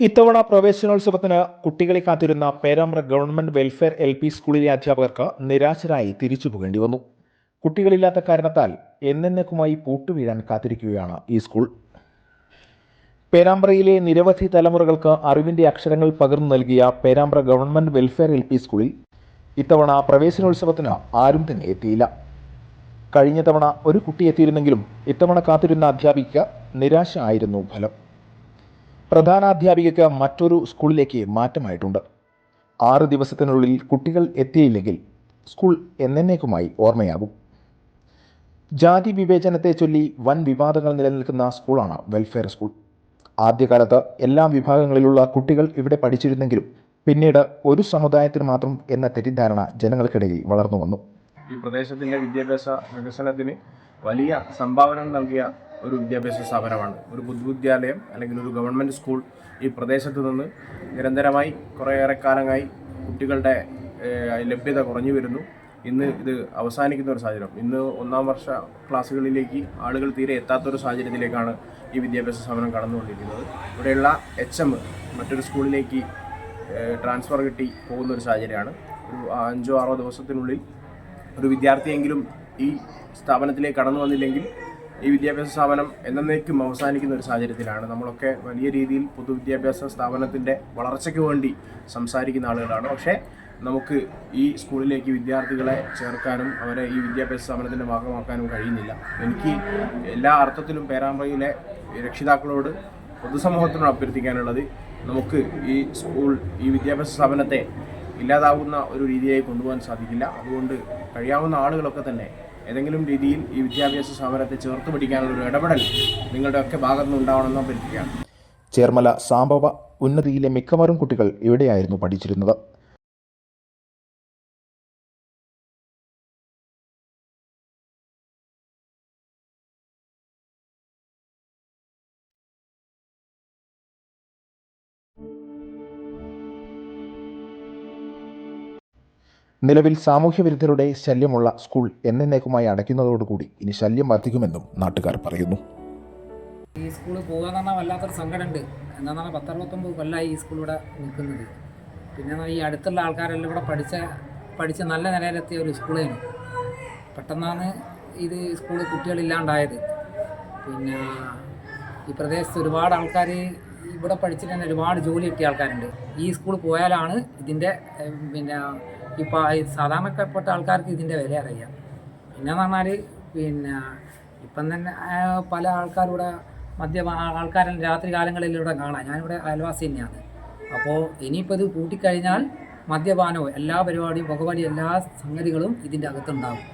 ഇത്തവണ പ്രവേശനോത്സവത്തിന് കുട്ടികളെ കാത്തിരുന്ന പേരാമ്പ്ര ഗവൺമെന്റ് വെൽഫെയർ LP സ്കൂളിലെ അധ്യാപകർക്ക് നിരാശരായി തിരിച്ചു പോകേണ്ടി വന്നു. കുട്ടികളില്ലാത്ത കാരണത്താൽ എന്നേക്കുമായി പൂട്ടുവീഴാൻ കാത്തിരിക്കുകയാണ് ഈ സ്കൂൾ. പേരാമ്പ്രയിലെ നിരവധി തലമുറകൾക്ക് അറിവിന്റെ അക്ഷരങ്ങൾ പകർന്നു നൽകിയ പേരാമ്പ്ര ഗവൺമെന്റ് വെൽഫെയർ LP സ്കൂളിൽ ഇത്തവണ പ്രവേശനോത്സവത്തിന് ആരും തന്നെ എത്തിയില്ല. കഴിഞ്ഞ തവണ ഒരു കുട്ടി എത്തിയിരുന്നെങ്കിലും ഇത്തവണ കാത്തിരുന്ന അധ്യാപിക നിരാശ ആയിരുന്നു ഫലം. പ്രധാനാധ്യാപികയ്ക്ക് മറ്റൊരു സ്കൂളിലേക്ക് മാറ്റമായിട്ടുണ്ട്. 6 ദിവസത്തിനുള്ളിൽ കുട്ടികൾ എത്തിയില്ലെങ്കിൽ സ്കൂൾ എന്നേക്കുമായി ഓർമ്മയാകും. ജാതി വിവേചനത്തെ ചൊല്ലി വൻ വിവാദങ്ങൾ നിലനിൽക്കുന്ന സ്കൂളാണ് വെൽഫെയർ സ്കൂൾ. ആദ്യകാലത്ത് എല്ലാ വിഭാഗങ്ങളിലുള്ള കുട്ടികൾ ഇവിടെ പഠിച്ചിരുന്നെങ്കിലും പിന്നീട് ഒരു സമുദായത്തിന് മാത്രം എന്ന തെറ്റിദ്ധാരണ ജനങ്ങൾക്കിടയിൽ വളർന്നു വന്നു. ഈ പ്രദേശത്തിൻ്റെ വിദ്യാഭ്യാസ വികസനത്തിന് വലിയ സംഭാവന നൽകിയ ഒരു വിദ്യാഭ്യാസ സ്ഥാപനമാണ് ഒരു പൊതുവിദ്യാലയം അല്ലെങ്കിൽ ഒരു ഗവൺമെൻറ് സ്കൂൾ. ഈ പ്രദേശത്ത് നിന്ന് നിരന്തരമായി കുറേയേറെ കാലമായി കുട്ടികളുടെ ലഭ്യത കുറഞ്ഞു വരുന്നു. ഇന്ന് ഇത് അവസാനിക്കുന്ന ഒരു സാഹചര്യം. ഇന്ന് 1ാം വർഷ ക്ലാസ്സുകളിലേക്ക് ആളുകൾ തീരെ എത്താത്തൊരു സാഹചര്യത്തിലേക്കാണ് ഈ വിദ്യാഭ്യാസ സ്ഥാപനം കടന്നുകൊണ്ടിരിക്കുന്നത്. ഇവിടെയുള്ള HM മറ്റൊരു സ്കൂളിലേക്ക് ട്രാൻസ്ഫർ കിട്ടി പോകുന്ന ഒരു സാഹചര്യമാണ്. ഒരു 5-6 ദിവസത്തിനുള്ളിൽ ഒരു വിദ്യാർത്ഥിയെങ്കിലും ഈ സ്ഥാപനത്തിലേക്ക് കടന്നു വന്നില്ലെങ്കിൽ ഈ വിദ്യാഭ്യാസ സ്ഥാപനം എന്നേക്കും അവസാനിക്കുന്ന ഒരു സാഹചര്യത്തിലാണ്. നമ്മളൊക്കെ വലിയ രീതിയിൽ പൊതുവിദ്യാഭ്യാസ സ്ഥാപനത്തിൻ്റെ വളർച്ചയ്ക്ക് വേണ്ടി സംസാരിക്കുന്ന ആളുകളാണ്. പക്ഷേ നമുക്ക് ഈ സ്കൂളിലേക്ക് വിദ്യാർത്ഥികളെ ചേർക്കാനും അവരെ ഈ വിദ്യാഭ്യാസ സ്ഥാപനത്തിൻ്റെ ഭാഗമാക്കാനും കഴിയുന്നില്ല. എനിക്ക് എല്ലാ അർത്ഥത്തിലും പേരാമ്പ്രയിലെ രക്ഷിതാക്കളോട് പൊതുസമൂഹത്തിനോട് അഭ്യർത്ഥിക്കാനുള്ളത്, നമുക്ക് ഈ സ്കൂൾ ഈ വിദ്യാഭ്യാസ സ്ഥാപനത്തെ ഇല്ലാതാവുന്ന ഒരു രീതിയായി കൊണ്ടുപോകാൻ സാധിക്കില്ല. അതുകൊണ്ട് കഴിയാവുന്ന ആളുകളൊക്കെ തന്നെ ഏതെങ്കിലും രീതിയിൽ ഈ വിദ്യാഭ്യാസ സ്ഥാപനത്തെ ചേർത്ത് പിടിക്കാനുള്ള ഒരു ഇടപെടൽ നിങ്ങളുടെയൊക്കെ ഭാഗത്തുനിന്ന് ഉണ്ടാവണമെന്ന് അഭ്യർത്ഥിക്കുകയാണ്. ചേർമല സാംബവ ഉന്നതിയിലെ മിക്കവാറും കുട്ടികൾ ഇവിടെയായിരുന്നു പഠിച്ചിരുന്നത്. നിലവിൽ സാമൂഹ്യവിരുദ്ധരുടെ ശല്യമുള്ള സ്കൂൾ എന്നേക്കുമായി അടയ്ക്കുന്നതോടുകൂടി ഇനി ശല്യം വർദ്ധിക്കുമെന്നും നാട്ടുകാർ പറയുന്നു. ഈ സ്കൂളിൽ പോകാന്ന് പറഞ്ഞാൽ വല്ലാത്തൊരു സങ്കടമുണ്ട്. എന്താണെന്ന് പറഞ്ഞാൽ 10-69 കൊല്ലമായി ഈ സ്കൂൾ ഇവിടെ നിൽക്കുന്നത്. പിന്നെ ഈ അടുത്തുള്ള ആൾക്കാരെല്ലാം ഇവിടെ പഠിച്ച് നല്ല നിലയിലെത്തിയ ഒരു സ്കൂളായിരുന്നു. പെട്ടെന്നാണ് ഇത് സ്കൂളിൽ കുട്ടികളില്ലാണ്ടായത്. പിന്നെ ഈ പ്രദേശത്ത് ഒരുപാട് ആൾക്കാർ ഇവിടെ പഠിച്ചിട്ട് തന്നെ ഒരുപാട് ജോലി കിട്ടിയ ആൾക്കാരുണ്ട്. ഈ സ്കൂൾ പോയാലാണ് ഇതിൻ്റെ പിന്നെ ഇപ്പോൾ സാധാരണപ്പെട്ട ആൾക്കാർക്ക് ഇതിൻ്റെ വില അറിയാം. പിന്നെന്ന് പറഞ്ഞാൽ പിന്നെ ഇപ്പം തന്നെ പല ആൾക്കാരിവിടെ ആൾക്കാരെല്ലാം രാത്രി കാലങ്ങളിലൂടെ കാണാം. ഞാനിവിടെ അയൽവാസി തന്നെയാണ്. അപ്പോൾ ഇനിയിപ്പോൾ ഇത് കൂട്ടിക്കഴിഞ്ഞാൽ മദ്യപാനവും എല്ലാ പരിപാടിയും പുകവലി എല്ലാ സംഗതികളും ഇതിൻ്റെ അകത്തുണ്ടാകും.